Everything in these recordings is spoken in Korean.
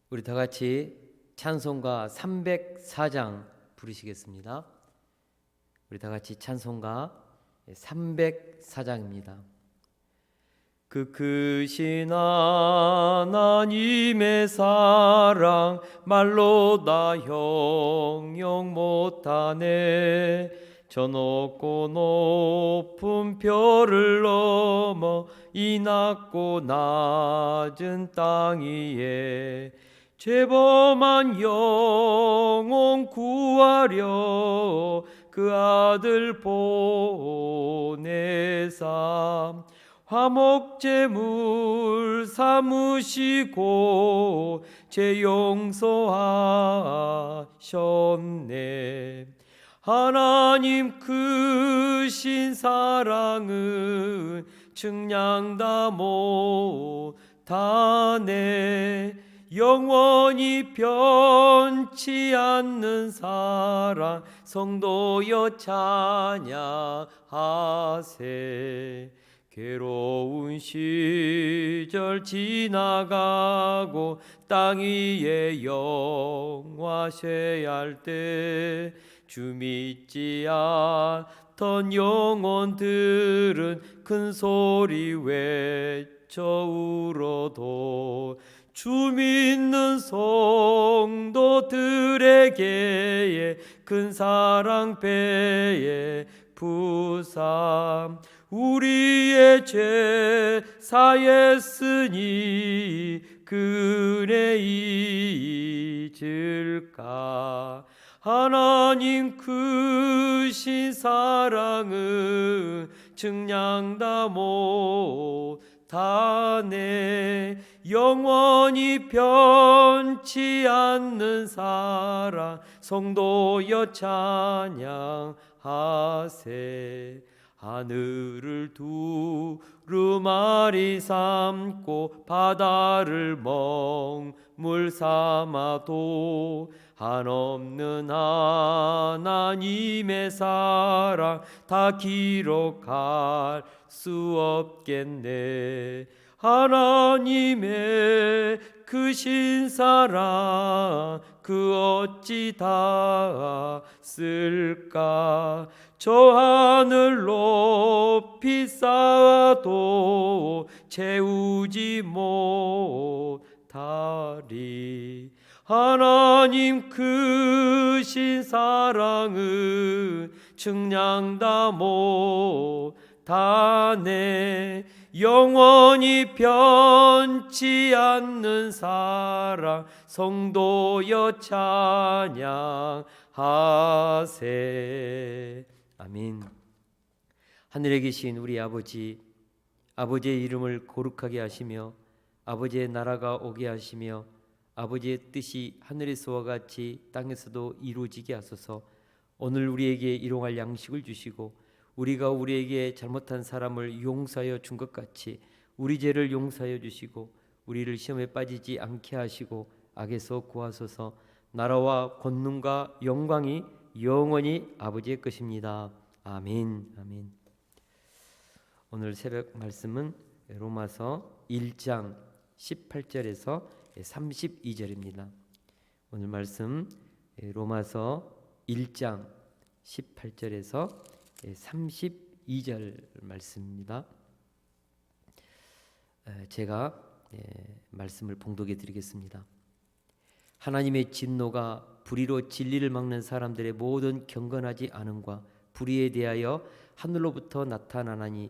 우리 다 같이 찬송가 304장 부르시겠습니다. 우리 다 같이 찬송가 304장입니다. 그 크신 하나님의 사랑 말로 다 형용 못하네. 저 높고 높은 별을 넘어 이 낮고 낮은 땅 위에 죄범한 영혼 구하려 그 아들 보내사 화목제물 삼으시고 죄 용서하셨네. 하나님 크신 사랑은 측량 다 못하네. 영원히 변치 않는 사랑 성도여 찬양하세. 괴로운 시절 지나가고 땅 위에 영화셔야 할 때 주 믿지 않던 영혼들은 큰 소리 외쳐 울어도 주 믿는 성도들에게 큰 사랑 배에 부삼 우리의 죄 사했으니 그 은혜 잊을까. 하나님 크신 사랑은 측량 다 못하네. 영원히 변치 않는 사랑 성도여 찬양하세. 하늘을 두루마리 삼고 바다를 먹물 삼아도 한없는 하나님의 사랑 다 기록할 수 없겠네. 하나님의 크신 사랑 그 어찌 다 쓸까. 저 하늘 높이 쌓아도 채우지 못하리. 하나님 크신 사랑은 측량 다 못하네. 영원히 변치 않는 사랑 성도여 찬양하세. 아멘. 하늘에 계신 우리 아버지, 아버지의 이름을 거룩하게 하시며 아버지의 나라가 오게 하시며 아버지의 뜻이 하늘에서와 같이 땅에서도 이루어지게 하소서. 오늘 우리에게 일용할 양식을 주시고 우리가 우리에게 잘못한 사람을 용서하여 준 것 같이 우리 죄를 용서하여 주시고 우리를 시험에 빠지지 않게 하시고 악에서 구하소서. 나라와 권능과 영광이 영원히 아버지의 것입니다. 아멘. 아멘. 오늘 새벽 말씀은 로마서 1장 18절에서 32절입니다. 오늘 말씀 로마서 1장 18절에서 32절 말씀입니다. 제가 말씀을 봉독해 드리겠습니다. 하나님의 진노가 불의로 진리를 막는 사람들의 모든 경건하지 않음과 불의에 대하여 하늘로부터 나타나나니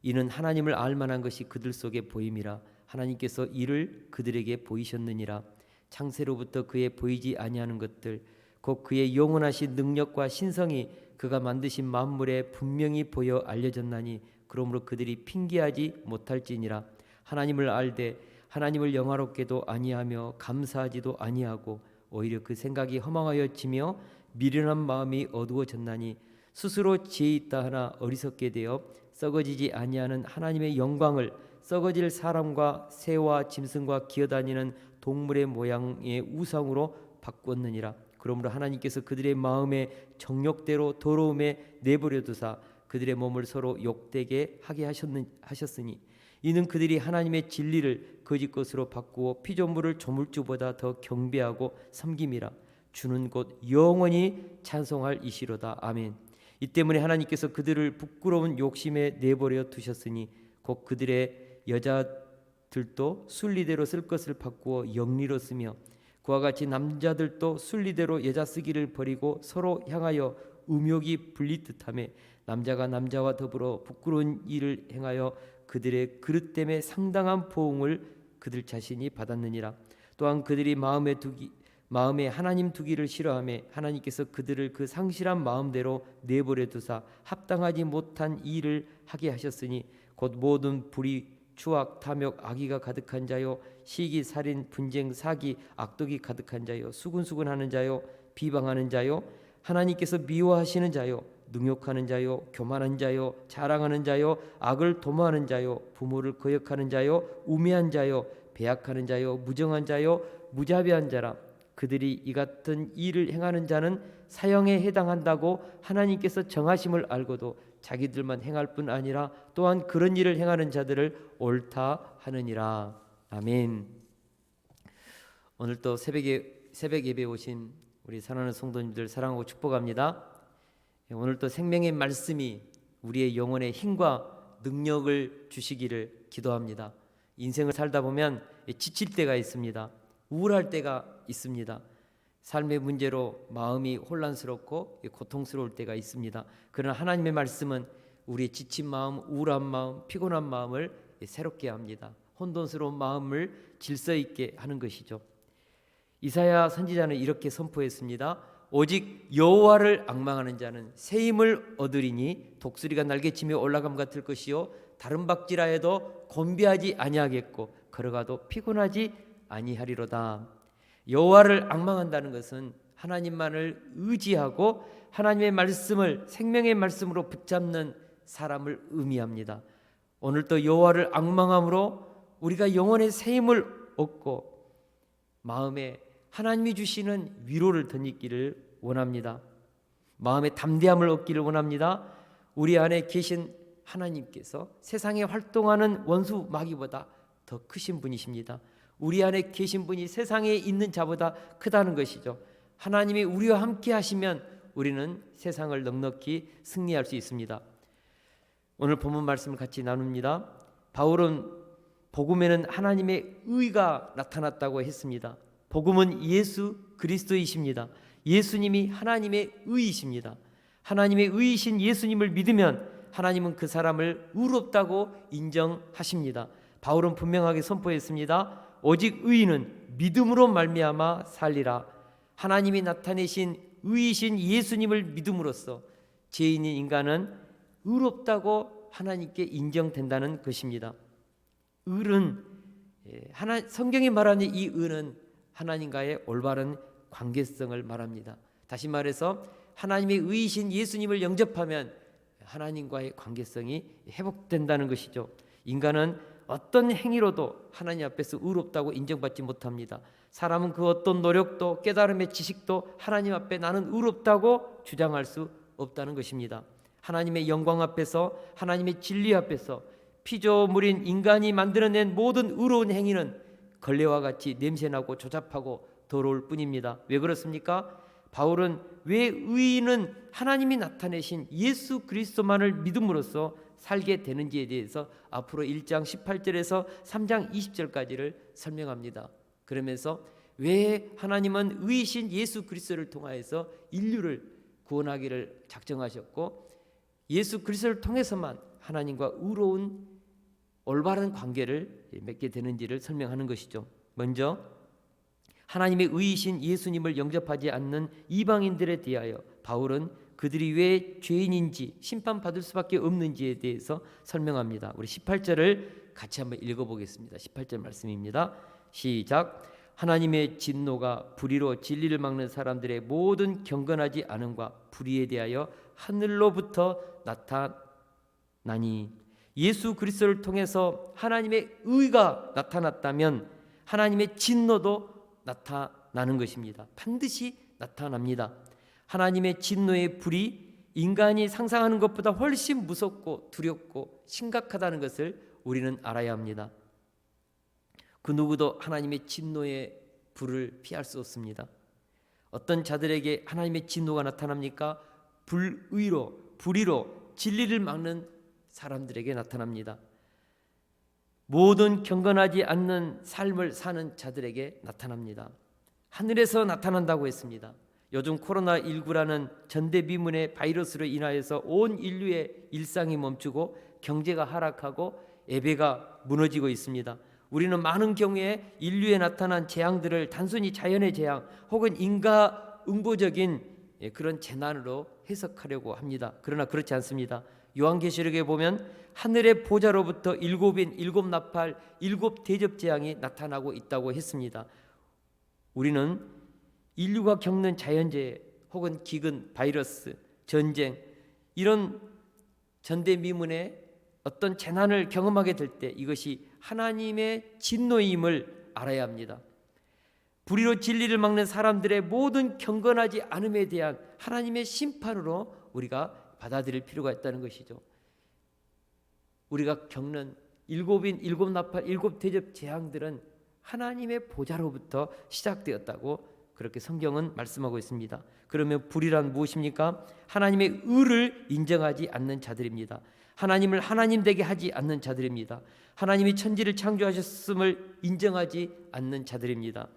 이는 하나님을 알만한 것이 그들 속에 보임이라. 하나님께서 이를 그들에게 보이셨느니라. 창세로부터 그의 보이지 아니하는 것들 곧 그의 영원하신 능력과 신성이 그가 만드신 만물에 분명히 보여 알려졌나니 그러므로 그들이 핑계하지 못할지니라. 하나님을 알되 하나님을 영화롭게도 아니하며 감사하지도 아니하고 오히려 그 생각이 허망하여지며 미련한 마음이 어두워졌나니 스스로 지혜 있다 하나 어리석게 되어 썩어지지 아니하는 하나님의 영광을 썩어질 사람과 새와 짐승과 기어다니는 동물의 모양의 우상으로 바꾸었느니라. 그러므로 하나님께서 그들의 마음의 정욕대로 더러움에 내버려 두사 그들의 몸을 서로 욕되게 하게 하셨으니 이는 그들이 하나님의 진리를 거짓 것으로 바꾸어 피조물을 조물주보다 더 경배하고 섬김이라. 주는 곧 영원히 찬송할 이시로다. 아멘. 이 때문에 하나님께서 그들을 부끄러운 욕심에 내버려 두셨으니 곧 그들의 여자들도 순리대로 쓸 것을 바꾸어 영리로 쓰며 그와 같이 남자들도 순리대로 여자 쓰기를 버리고 서로 향하여 음욕이 불릴 듯하며 남자가 남자와 더불어 부끄러운 일을 행하여 그들의 그릇됨에 상당한 보응을 그들 자신이 받았느니라. 또한 그들이 마음에 하나님 두기를 싫어하며 하나님께서 그들을 그 상실한 마음대로 내버려 두사 합당하지 못한 일을 하게 하셨으니 곧 모든 불의, 추악, 탐욕, 악의가 가득한 자요, 시기, 살인, 분쟁, 사기, 악독이 가득한 자요, 수군수군하는 자요, 비방하는 자요, 하나님께서 미워하시는 자요, 능욕하는 자요, 교만한 자요, 자랑하는 자요, 악을 도모하는 자요, 부모를 거역하는 자요, 우매한 자요, 배약하는 자요, 무정한 자요, 무자비한 자라. 그들이 이 같은 일을 행하는 자는 사형에 해당한다고 하나님께서 정하심을 알고도 자기들만 행할 뿐 아니라 또한 그런 일을 행하는 자들을 옳다 하느니라. 아멘. 오늘 또 새벽 예배에 오신 우리 사랑하는 성도님들 사랑하고 축복합니다. 오늘 또 생명의 말씀이 우리의 영혼에 힘과 능력을 주시기를 기도합니다. 인생을 살다 보면 지칠 때가 있습니다. 우울할 때가 있습니다. 삶의 문제로 마음이 혼란스럽고 고통스러울 때가 있습니다. 그러나 하나님의 말씀은 우리의 지친 마음, 우울한 마음, 피곤한 마음을 새롭게 합니다. 혼돈스러운 마음을 질서 있게 하는 것이죠. 이사야 선지자는 이렇게 선포했습니다. 오직 여호와를 앙망하는 자는 새 힘을 얻으리니 독수리가 날개치며 올라감 같을 것이요 다른 박지라 해도 곤비하지 아니하겠고 걸어가도 피곤하지 아니하리로다. 여호와를 앙망한다는 것은 하나님만을 의지하고 하나님의 말씀을 생명의 말씀으로 붙잡는 사람을 의미합니다. 오늘도 여호와를 앙망함으로 우리가 영혼의 새 힘을 얻고 마음에 하나님이 주시는 위로를 덧입기를 원합니다. 마음의 담대함을 얻기를 원합니다. 우리 안에 계신 하나님께서 세상에 활동하는 원수 마귀보다 더 크신 분이십니다. 우리 안에 계신 분이 세상에 있는 자보다 크다는 것이죠. 하나님이 우리와 함께 하시면 우리는 세상을 넉넉히 승리할 수 있습니다. 오늘 본문 말씀을 같이 나눕니다. 바울은 복음에는 하나님의 의가 나타났다고 했습니다. 복음은 예수 그리스도이십니다. 예수님이 하나님의 의이십니다. 하나님의 의이신 예수님을 믿으면 하나님은 그 사람을 의롭다고 인정하십니다. 바울은 분명하게 선포했습니다. 오직 의인은 믿음으로 말미암아 살리라. 하나님이 나타내신 의이신 예수님을 믿음으로써 죄인인 인간은 의롭다고 하나님께 인정된다는 것입니다. 의는 성경이 말하는 이 의는 하나님과의 올바른 관계성을 말합니다. 다시 말해서 하나님의 의이신 예수님을 영접하면 하나님과의 관계성이 회복된다는 것이죠. 인간은 어떤 행위로도 하나님 앞에서 의롭다고 인정받지 못합니다. 사람은 그 어떤 노력도 깨달음의 지식도 하나님 앞에 나는 의롭다고 주장할 수 없다는 것입니다. 하나님의 영광 앞에서 하나님의 진리 앞에서 피조물인 인간이 만들어낸 모든 의로운 행위는 걸레와 같이 냄새나고 조잡하고 더러울 뿐입니다. 왜 그렇습니까? 바울은 왜 의인은 하나님이 나타내신 예수 그리스도만을 믿음으로써 살게 되는지에 대해서 앞으로 1장 18절에서 3장 20절까지를 설명합니다. 그러면서 왜 하나님은 의이신 예수 그리스도를 통하여서 인류를 구원하기를 작정하셨고 예수 그리스도를 통해서만 하나님과 의로운 올바른 관계를 맺게 되는지를 설명하는 것이죠. 먼저 하나님의 의이신 예수님을 영접하지 않는 이방인들에 대하여 바울은 그들이 왜 죄인인지 심판받을 수밖에 없는지에 대해서 설명합니다. 우리 18절을 같이 한번 읽어보겠습니다. 18절 말씀입니다. 시작. 하나님의 진노가 불의로 진리를 막는 사람들의 모든 경건하지 않음과 불의에 대하여 하늘로부터 나타나니. 예수 그리스도를 통해서 하나님의 의가 나타났다면 하나님의 진노도 나타나는 것입니다. 반드시 나타납니다. 하나님의 진노의 불이 인간이 상상하는 것보다 훨씬 무섭고 두렵고 심각하다는 것을 우리는 알아야 합니다. 그 누구도 하나님의 진노의 불을 피할 수 없습니다. 어떤 자들에게 하나님의 진노가 나타납니까? 불의로 진리를 막는 사람들에게 나타납니다. 모든 경건하지 않는 삶을 사는 자들에게 나타납니다. 하늘에서 나타난다고 했습니다. 요즘 코로나19라는 전대미문의 바이러스로 인하여서 온 인류의 일상이 멈추고 경제가 하락하고 예배가 무너지고 있습니다. 우리는 많은 경우에 인류에 나타난 재앙들을 단순히 자연의 재앙 혹은 인과응보적인 그런 재난으로 해석하려고 합니다. 그러나 그렇지 않습니다. 요한계시록에 보면 하늘의 보좌로부터 일곱인, 일곱 나팔, 일곱 대접 재앙이 나타나고 있다고 했습니다. 우리는 인류가 겪는 자연재해 혹은 기근, 바이러스, 전쟁 이런 전대미문의 어떤 재난을 경험하게 될 때 이것이 하나님의 진노임을 알아야 합니다. 불의로 진리를 막는 사람들의 모든 경건하지 않음에 대한 하나님의 심판으로 우리가 받아들일 필요가 있다는 것이죠. 우리가 겪는 일곱인, 일곱 나팔, 일곱 대접 재앙들은 하나님의 보좌로부터 시작되었다고 그렇게 성경은 말씀하고 있습니다. 그러면 불이란 무엇입니까? 하나님의 의를 인정하지 않는 자들입니다. 하나님을 하나님 되게 하지 않는 자들입니다. 하나님이 천지를 창조하셨음을 인정하지 않는 자들입니다.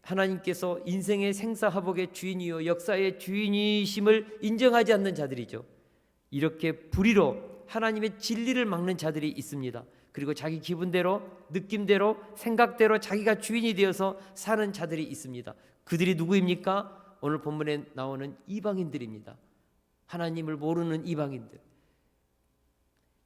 하나님께서 인생의 생사화복의 주인이요 역사의 주인이심을 인정하지 않는 자들이죠. 이렇게 불의로 하나님의 진리를 막는 자들이 있습니다. 그리고 자기 기분대로, 느낌대로, 생각대로 자기가 주인이 되어서 사는 자들이 있습니다. 그들이 누구입니까? 오늘 본문에 나오는 이방인들입니다. 하나님을 모르는 이방인들.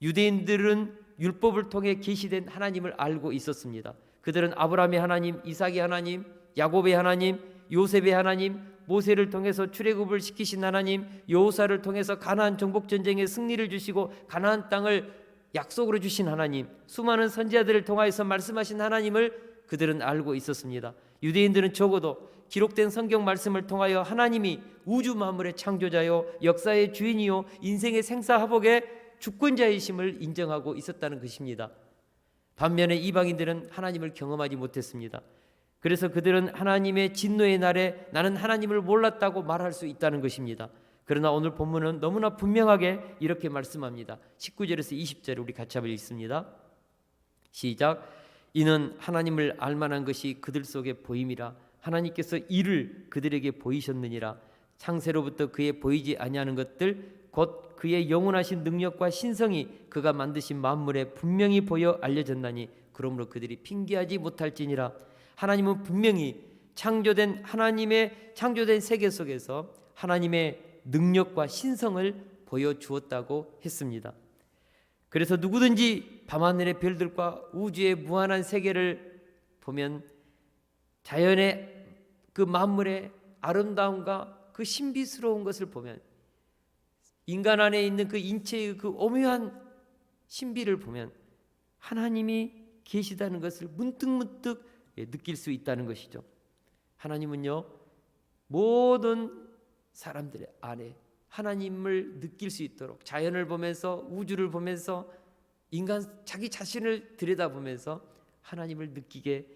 유대인들은 율법을 통해 계시된 하나님을 알고 있었습니다. 그들은 아브라함의 하나님, 이삭의 하나님, 야곱의 하나님, 요셉의 하나님, 모세를 통해서 출애굽을 시키신 하나님, 여호사를 통해서 가나안 정복 전쟁에 승리를 주시고 가나안 땅을 약속으로 주신 하나님, 수많은 선지자들을 통하여서 말씀하신 하나님을 그들은 알고 있었습니다. 유대인들은 적어도 기록된 성경 말씀을 통하여 하나님이 우주 만물의 창조자요 역사의 주인이요 인생의 생사화복의 주권자이심을 인정하고 있었다는 것입니다. 반면에 이방인들은 하나님을 경험하지 못했습니다. 그래서 그들은 하나님의 진노의 날에 나는 하나님을 몰랐다고 말할 수 있다는 것입니다. 그러나 오늘 본문은 너무나 분명하게 이렇게 말씀합니다. 19절에서 20절 우리 같이 한번 읽습니다. 시작. 이는 하나님을 알만한 것이 그들 속에 보임이라. 하나님께서 이를 그들에게 보이셨느니라. 창세로부터 그의 보이지 아니하는 것들 곧 그의 영원하신 능력과 신성이 그가 만드신 만물에 분명히 보여 알려졌나니 그러므로 그들이 핑계하지 못할지니라. 하나님은 분명히 창조된 세계 속에서 하나님의 능력과 신성을 보여주었다고 했습니다. 그래서 누구든지 밤하늘의 별들과 우주의 무한한 세계를 보면 자연의 그 만물의 아름다움과 그 신비스러운 것을 보면 인간 안에 있는 그 인체의 그 오묘한 신비를 보면 하나님이 계시다는 것을 문득문득 느낄 수 있다는 것이죠. 하나님은요 모든 사람들의 안에 하나님을 느낄 수 있도록 자연을 보면서 우주를 보면서 인간 자기 자신을 들여다보면서 하나님을 느끼게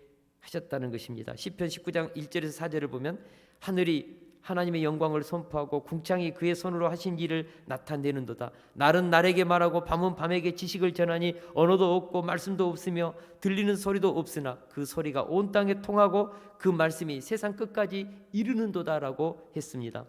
하셨다는 것입니다. 시편 19장 1절에서 4절을 보면 하늘이 하나님의 영광을 선포하고 궁창이 그의 손으로 하신 일을 나타내는도다. 날은 날에게 말하고 밤은 밤에게 지식을 전하니 언어도 없고 말씀도 없으며 들리는 소리도 없으나 그 소리가 온 땅에 통하고 그 말씀이 세상 끝까지 이르는도다라고 했습니다.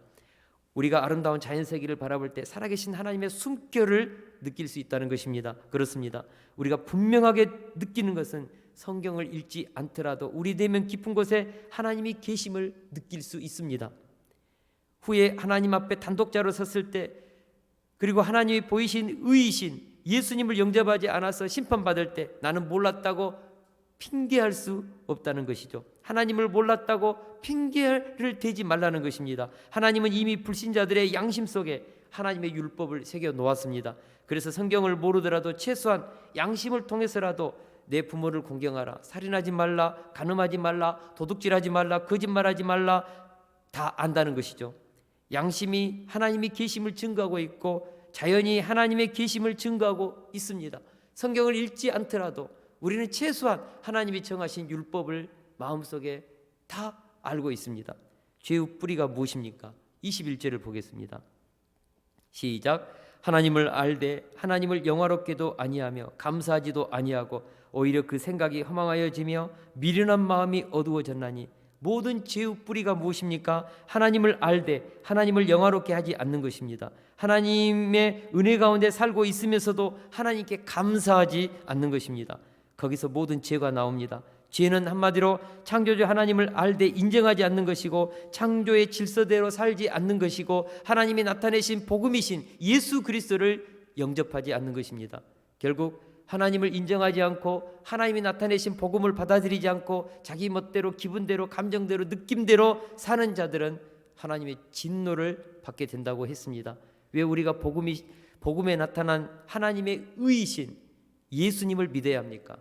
우리가 아름다운 자연세계를 바라볼 때 살아계신 하나님의 숨결을 느낄 수 있다는 것입니다. 그렇습니다. 우리가 분명하게 느끼는 것은 성경을 읽지 않더라도 우리 내면 깊은 곳에 하나님이 계심을 느낄 수 있습니다. 후에 하나님 앞에 단독자로 섰을 때 그리고 하나님이 보이신 의이신 예수님을 영접하지 않아서 심판받을 때 나는 몰랐다고 핑계할 수 없다는 것이죠. 하나님을 몰랐다고 핑계를 대지 말라는 것입니다. 하나님은 이미 불신자들의 양심 속에 하나님의 율법을 새겨 놓았습니다. 그래서 성경을 모르더라도 최소한 양심을 통해서라도 내 부모를 공경하라, 살인하지 말라, 간음하지 말라, 도둑질하지 말라, 거짓말하지 말라 다 안다는 것이죠. 양심이 하나님의 계심을 증거하고 있고 자연이 하나님의 계심을 증거하고 있습니다. 성경을 읽지 않더라도 우리는 최소한 하나님이 정하신 율법을 마음속에 다 알고 있습니다. 죄의 뿌리가 무엇입니까? 21절을 보겠습니다. 시작. 하나님을 알되 하나님을 영화롭게도 아니하며 감사하지도 아니하고 오히려 그 생각이 허망하여지며 미련한 마음이 어두워졌나니 모든 죄의 뿌리가 무엇입니까? 하나님을 알되 하나님을 영화롭게 하지 않는 것입니다. 하나님의 은혜 가운데 살고 있으면서도 하나님께 감사하지 않는 것입니다. 거기서 모든 죄가 나옵니다. 죄는 한마디로 창조주 하나님을 알되 인정하지 않는 것이고 창조의 질서대로 살지 않는 것이고 하나님이 나타내신 복음이신 예수 그리스도를 영접하지 않는 것입니다. 결국 하나님을 인정하지 않고 하나님이 나타내신 복음을 받아들이지 않고 자기 멋대로 기분대로 감정대로 느낌대로 사는 자들은 하나님의 진노를 받게 된다고 했습니다. 왜 우리가 복음에 나타난 하나님의 의이신 예수님을 믿어야 합니까?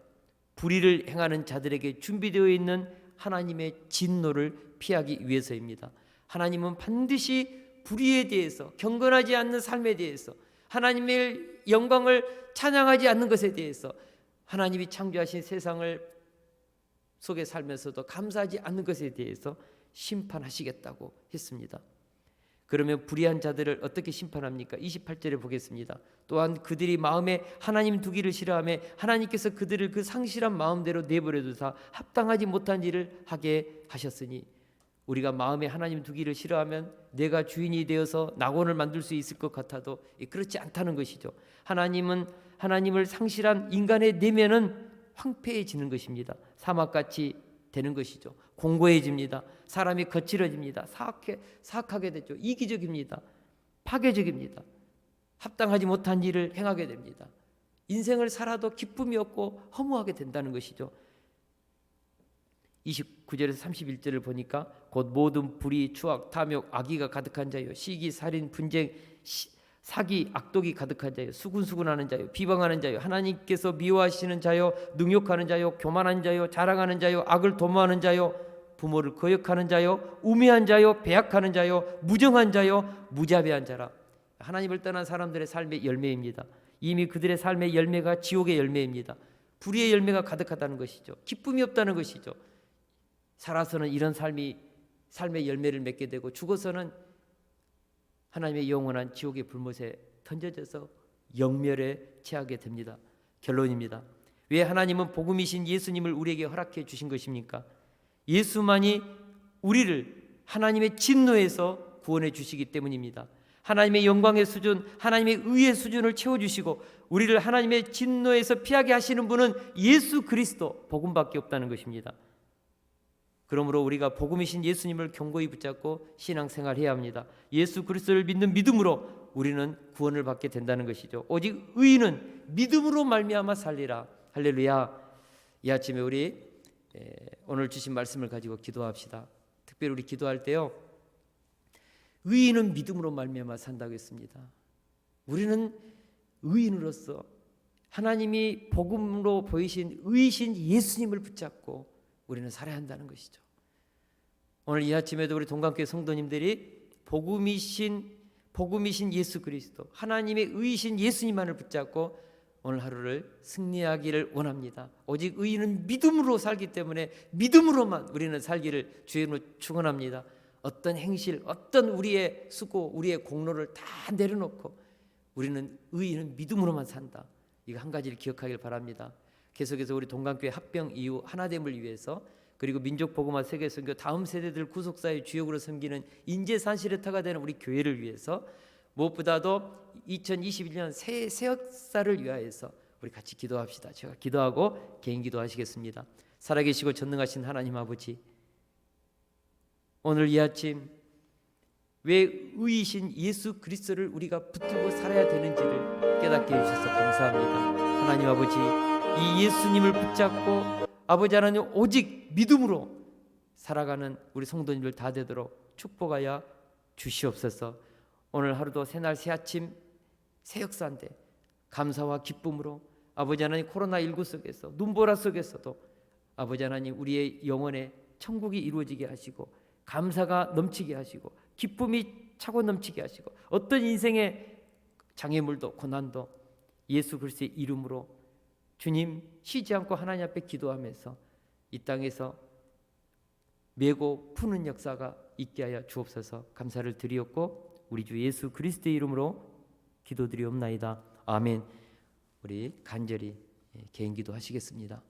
불의를 행하는 자들에게 준비되어 있는 하나님의 진노를 피하기 위해서입니다. 하나님은 반드시 불의에 대해서, 경건하지 않는 삶에 대해서, 하나님의 영광을 찬양하지 않는 것에 대해서, 하나님이 창조하신 세상을 속에 살면서도 감사하지 않는 것에 대해서 심판하시겠다고 했습니다. 그러면 불의한 자들을 어떻게 심판합니까? 28절에 보겠습니다. 또한 그들이 마음에 하나님 두기를 싫어하며 하나님께서 그들을 그 상실한 마음대로 내버려 두사 합당하지 못한 일을 하게 하셨으니, 우리가 마음에 하나님 두기를 싫어하면 내가 주인이 되어서 낙원을 만들 수 있을 것 같아도 그렇지 않다는 것이죠. 하나님은 하나님을 상실한 인간의 내면은 황폐해지는 것입니다. 사막같이 되는 것이죠. 공고해집니다. 사람이 거칠어집니다. 사악하게 되죠. 이기적입니다. 파괴적입니다. 합당하지 못한 일을 행하게 됩니다. 인생을 살아도 기쁨이 없고 허무하게 된다는 것이죠. 29절에서 31절을 보니까 곧 모든 불의, 추악, 탐욕, 악의가 가득한 자요, 시기, 살인, 분쟁, 사기, 악독이 가득한 자요, 수군수군하는 자요, 비방하는 자요, 하나님께서 미워하시는 자요, 능욕하는 자요, 교만한 자요, 자랑하는 자요, 악을 도모하는 자요, 부모를 거역하는 자요, 우매한 자요, 배약하는 자요, 무정한 자요, 무자비한 자라. 하나님을 떠난 사람들의 삶의 열매입니다. 이미 그들의 삶의 열매가 지옥의 열매입니다. 불의의 열매가 가득하다는 것이죠. 기쁨이 없다는 것이죠. 살아서는 이런 삶의 열매를 맺게 되고 죽어서는 하나님의 영원한 지옥의 불못에 던져져서 영멸에 처하게 됩니다. 결론입니다. 왜 하나님은 복음이신 예수님을 우리에게 허락해 주신 것입니까? 예수만이 우리를 하나님의 진노에서 구원해 주시기 때문입니다. 하나님의 영광의 수준, 하나님의 의의 수준을 채워주시고 우리를 하나님의 진노에서 피하게 하시는 분은 예수 그리스도 복음밖에 없다는 것입니다. 그러므로 우리가 복음이신 예수님을 견고히 붙잡고 신앙생활해야 합니다. 예수 그리스도를 믿는 믿음으로 우리는 구원을 받게 된다는 것이죠. 오직 의인은 믿음으로 말미암아 살리라. 할렐루야. 이 아침에 우리 오늘 주신 말씀을 가지고 기도합시다. 특별히 우리 기도할 때요, 의인은 믿음으로 말미암아 산다고 했습니다. 우리는 의인으로서 하나님이 복음으로 보이신 의이신 예수님을 붙잡고 우리는 살아야 한다는 것이죠. 오늘 이 아침에도 우리 동강교회 성도님들이 복음이신 예수 그리스도, 하나님의 의이신 예수님만을 붙잡고 오늘 하루를 승리하기를 원합니다. 오직 의인은 믿음으로 살기 때문에 믿음으로만 우리는 살기를 주의 이름으로 축원합니다. 어떤 행실, 어떤 우리의 수고, 우리의 공로를 다 내려놓고 우리는 의인은 믿음으로만 산다. 이거 한 가지를 기억하길 바랍니다. 계속해서 우리 동강교회 합병 이후 하나됨을 위해서, 그리고 민족복음화 세계선교 다음 세대들 구속사의 주역으로 섬기는 인재산시레터가 되는 우리 교회를 위해서, 무엇보다도 2021년 새 역사를 위하여서 우리 같이 기도합시다. 제가 기도하고 개인 기도하시겠습니다. 살아계시고 전능하신 하나님 아버지, 오늘 이 아침 왜 의이신 예수 그리스도를 우리가 붙들고 살아야 되는지를 깨닫게 해주셔서 감사합니다. 하나님 아버지, 이 예수님을 붙잡고 아버지 하나님 오직 믿음으로 살아가는 우리 성도님들 다 되도록 축복하여 주시옵소서. 오늘 하루도 새날 새아침 새 역사인데 감사와 기쁨으로 아버지 하나님 코로나19 속에서 눈보라 속에서도 아버지 하나님 우리의 영혼에 천국이 이루어지게 하시고 감사가 넘치게 하시고 기쁨이 차고 넘치게 하시고 어떤 인생의 장애물도 고난도 예수 그리스도의 이름으로 주님 쉬지 않고 하나님 앞에 기도하면서 이 땅에서 메고 푸는 역사가 있게 하여 주옵소서. 감사를 드리옵고 우리 주 예수 그리스도의 이름으로 기도드리옵나이다. 아멘. 우리 간절히 개인 기도하시겠습니다.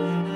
주